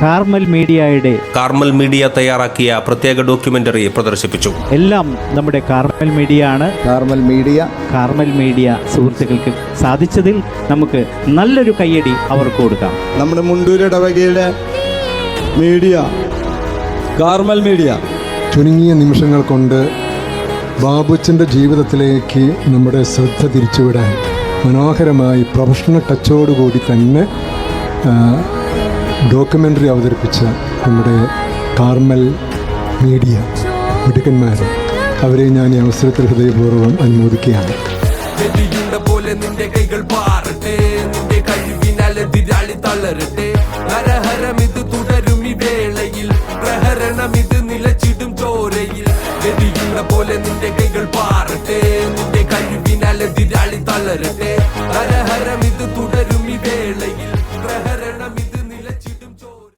Carmel media തയ്യാറാക്കിയ പ്രത്യേക documentary പ്രദർശിപ്പിച്ചു. എല്ലാം നമ്മുടെ കാർമൽ മീഡിയ സുഹൃത്തുക്കൾക്ക് സാധിച്ചതിൽ നമുക്ക് നല്ലൊരു കയ്യടി അവർക്ക് കൊടുക്കാം. നമ്മുടെ മുണ്ടൂർ ഇടവകയിലെ കാർമൽ മീഡിയ ചുരുങ്ങിയ നിമിഷങ്ങൾ കൊണ്ട് ബാബുച്ചൻ്റെ ജീവിതത്തിലേക്ക് നമ്മുടെ ശ്രദ്ധ തിരിച്ചുവിടാൻ മനോഹരമായി പ്രൊഫഷണൽ ടച്ചോടുകൂടി തന്നെ ഡോക്യുമെൻ്ററി അവതരിപ്പിച്ച നമ്മുടെ കാർമൽ മീഡിയ മിടുക്കന്മാർ, അവരെ ഞാൻ ഈ അവസരത്തിൽ ഹൃദയപൂർവ്വം അനുമോദിക്കുകയാണ്. പോലെ നിന്റെ കൈകൾ പാറട്ടെ, നിന്റെ കഴിവിനാൽ എതിരാളി തളരട്ടെ.